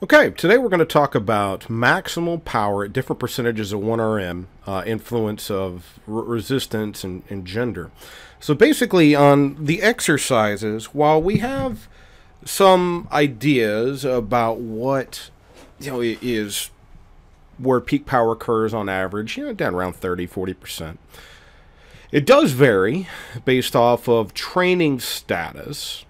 Okay, today we're going to talk about maximal power at different percentages of 1 RM, influence of resistance and gender. So basically, on the exercises, while we have some ideas about what is where peak power occurs on average, down around 30-40%. It does vary based off of training status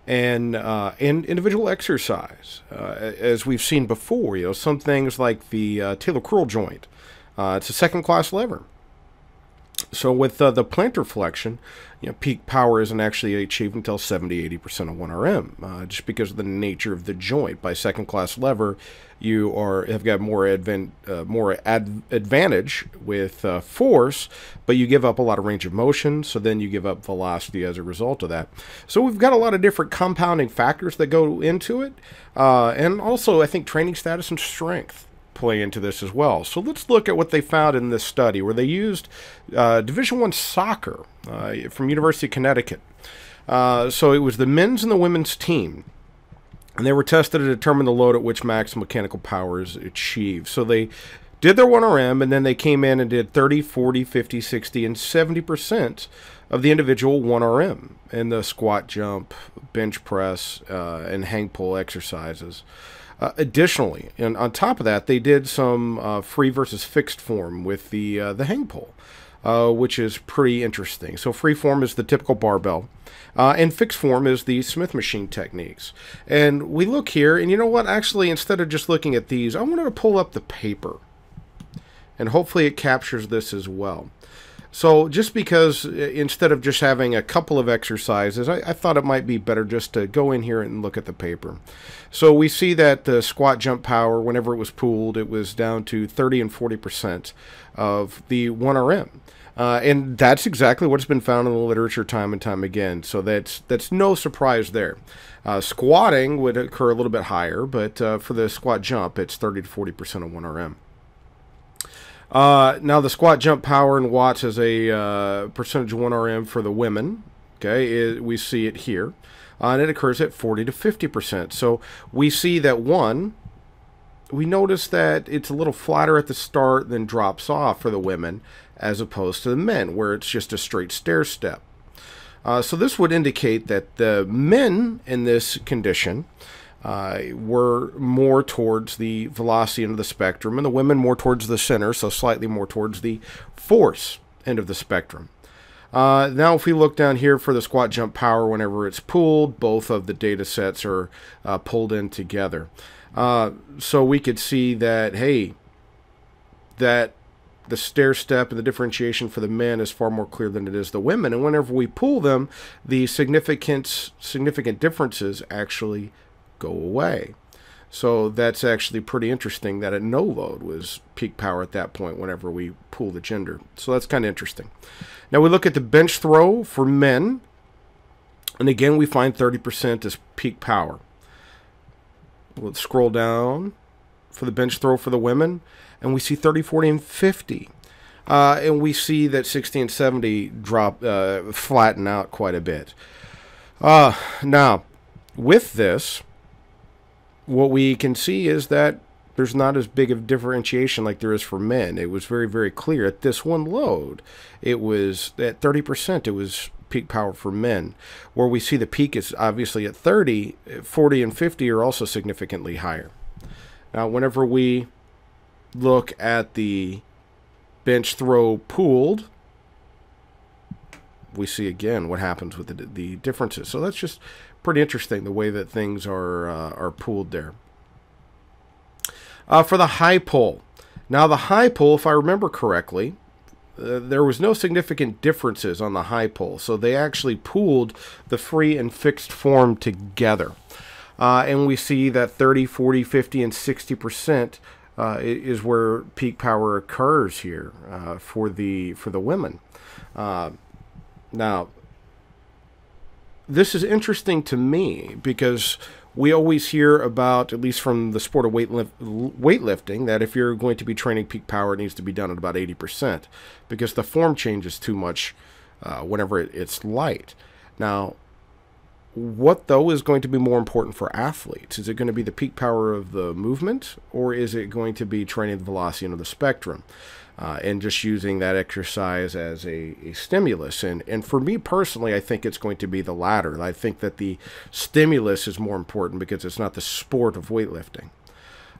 and individual exercise, as we've seen before. Some things like the Taylor curl joint. It's a second class lever. So with the plantar flexion, peak power isn't actually achieved until 70-80% of 1 RM, just because of the nature of the joint. By second class lever, you have got more advantage with force, but you give up a lot of range of motion, so then you give up velocity as a result of that. So we've got a lot of different compounding factors that go into it, and also I think training status and strength play into this as well. So let's look at what they found in this study, where they used Division I soccer from University of Connecticut. So it was the men's and the women's team, and they were tested to determine the load at which max mechanical power is achieved. So they did their 1 RM, and then they came in and did 30, 40, 50, 60, and 70% of the individual 1 RM in the squat, jump, bench press, and hang pull exercises. Additionally, and on top of that, they did some free versus fixed form with the hang pull, which is pretty interesting. So free form is the typical barbell, and fixed form is the Smith machine techniques. And we look here, and you know what? Actually, instead of just looking at these, I wanted to pull up the paper, and hopefully it captures this as well. So just because instead of just having a couple of exercises, I thought it might be better just to go in here and look at the paper. So we see that the squat jump power, whenever it was pooled, it was down to 30 and 40% of the 1 RM. And that's exactly what's been found in the literature time and time again. So that's no surprise there. Squatting would occur a little bit higher, but for the squat jump, it's 30 to 40% of 1 RM. Now the squat jump power in watts is a percentage of 1 RM for the women. Okay, we see it here, and it occurs at 40 to 50%. So we see that we notice that it's a little flatter at the start, then drops off for the women, as opposed to the men, where it's just a straight stair step. So this would indicate that the men in this condition were more towards the velocity end of the spectrum, and the women more towards the center, so slightly more towards the force end of the spectrum. Now if we look down here for the squat jump power, whenever it's pooled, both of the data sets are pulled in together. So we could see that, hey, that the stair step and the differentiation for the men is far more clear than it is the women, and whenever we pool them, the significant differences actually go away. So that's actually pretty interesting that at no load was peak power at that point whenever we pool the gender. So that's kind of interesting. Now we look at the bench throw for men, and again we find 30% is peak power. Let's scroll down for the bench throw for the women, and we see 30, 40, and 50. And we see that 60 and 70 drop, flatten out quite a bit. Now, with this, what we can see is that there's not as big of differentiation like there is for men. It was very, very clear at this one load. It was at 30%, it was peak power for men. Where we see the peak is obviously at 30, 40 and 50 are also significantly higher. Now, whenever we look at the bench throw pooled, we see again what happens with the differences. So that's just pretty interesting, the way that things are pooled there. For the high pull. Now the high pull, if I remember correctly, there was no significant differences on the high pull. So they actually pooled the free and fixed form together. And we see that 30, 40, 50, and 60% is where peak power occurs here for the women. Now, this is interesting to me because we always hear about, at least from the sport of weightlifting, that if you're going to be training peak power, it needs to be done at about 80% because the form changes too much whenever it's light. Now, What, though, is going to be more important for athletes? Is it going to be the peak power of the movement, or is it going to be training the velocity of the spectrum and just using that exercise as a stimulus? And for me personally, I think it's going to be the latter. I think that the stimulus is more important because it's not the sport of weightlifting.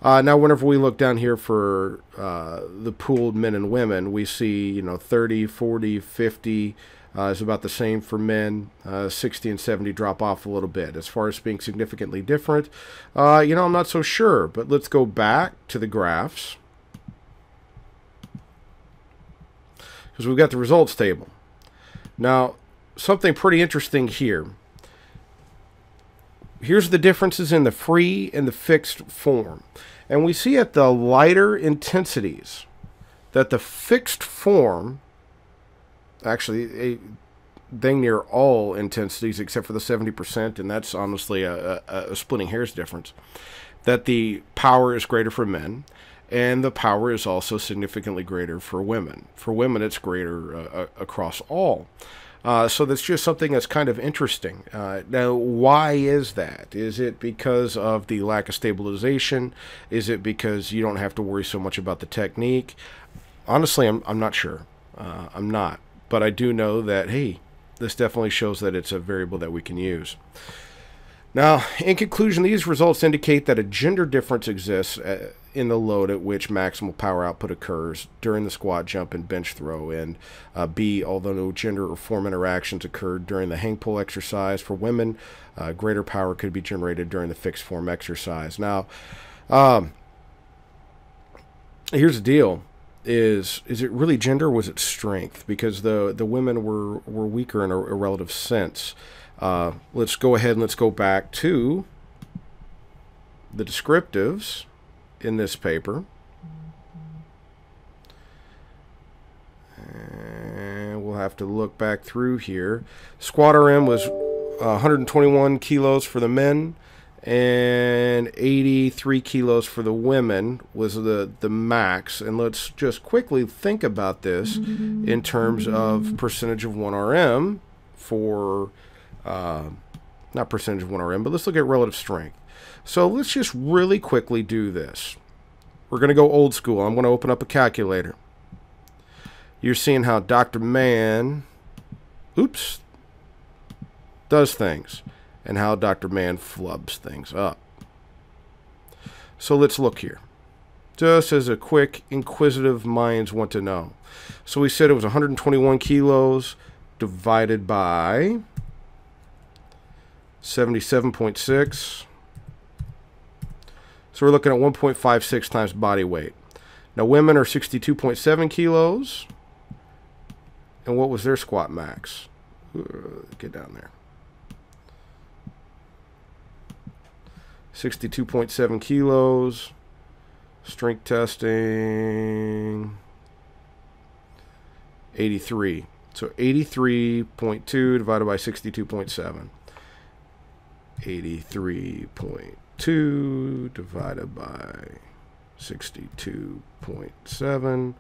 Now, whenever we look down here for the pooled men and women, we see, 30, 40, 50 is about the same for men. 60 and 70 drop off a little bit. As far as being significantly different, I'm not so sure. But let's go back to the graphs, because we've got the results table. Now, something pretty interesting here. Here's the differences in the free and the fixed form. And we see at the lighter intensities that the fixed form, actually dang near all intensities except for the 70%, and that's honestly a splitting hairs difference, that the power is greater for men, and the power is also significantly greater for women. For women, it's greater across all. So that's just something that's kind of interesting. Now, why is that? Is it because of the lack of stabilization? Is it because you don't have to worry so much about the technique? Honestly, I'm not sure. I'm not. But I do know that, hey, this definitely shows that it's a variable that we can use. Now, in conclusion, these results indicate that a gender difference exists in the load at which maximal power output occurs during the squat, jump, and bench throw. And B, although no gender or form interactions occurred during the hang pull exercise, for women, greater power could be generated during the fixed form exercise. Now, here's the deal. Is it really gender, or was it strength? Because the women were weaker in a relative sense. Let's go ahead and let's go back to the descriptives in this paper. And we'll have to look back through here. Squat RM was 121 kilos for the men, and 83 kilos for the women was the max. And let's just quickly think about this in terms of percentage of 1RM for, not percentage of 1RM, but let's look at relative strength. So let's just really quickly do this. We're going to go old school. I'm going to open up a calculator. You're seeing how Dr. Mann, does things, and how Dr. Mann flubs things up. So let's look here. Just as a quick inquisitive minds want to know. So we said it was 121 kilos divided by 77.6. So we're looking at 1.56 times body weight. Now women are 62.7 kilos. And what was their squat max? Get down there. 62.7 kilos. Strength testing. 83. So 83.2 divided by 62.7. 83.2 divided by 62.7.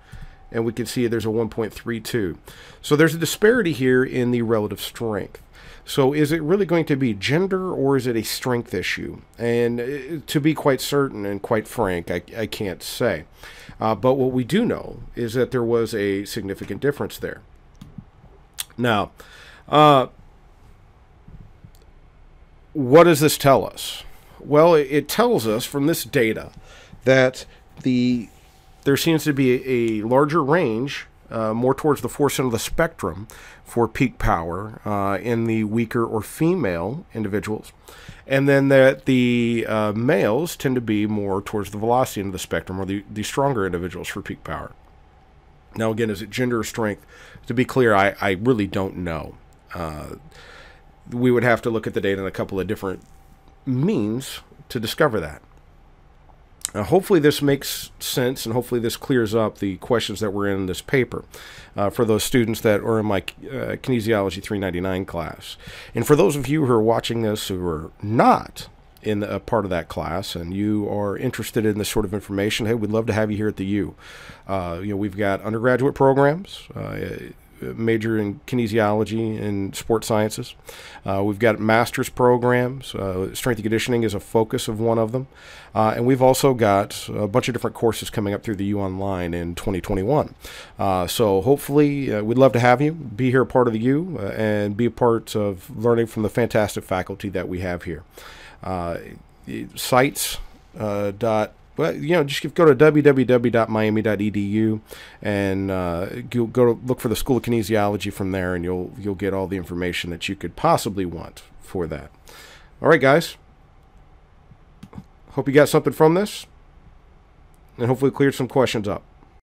And we can see there's a 1.32. So there's a disparity here in the relative strength. So is it really going to be gender, or is it a strength issue? And to be quite certain and quite frank, I can't say. But what we do know is that there was a significant difference there. Now, what does this tell us? Well, it tells us from this data that there seems to be a larger range, more towards the force end of the spectrum for peak power in the weaker or female individuals. And then that the males tend to be more towards the velocity end of the spectrum, or the stronger individuals for peak power. Now, again, is it gender or strength? To be clear, I really don't know. We would have to look at the data in a couple of different means to discover that. Hopefully this makes sense, and hopefully this clears up the questions that were in this paper for those students that are in my Kinesiology 399 class. And for those of you who are watching this who are not in a part of that class and you are interested in this sort of information, hey, we'd love to have you here at the U. We've got undergraduate programs. major in kinesiology and sports sciences. We've got master's programs. Strength and conditioning is a focus of one of them. And we've also got a bunch of different courses coming up through the U Online in 2021. So hopefully we'd love to have you be here, part of the U, and be a part of learning from the fantastic faculty that we have here. Sites well, just go to www.miami.edu and go to look for the School of Kinesiology from there, and you'll get all the information that you could possibly want for that. All right, guys. Hope you got something from this, and hopefully cleared some questions up.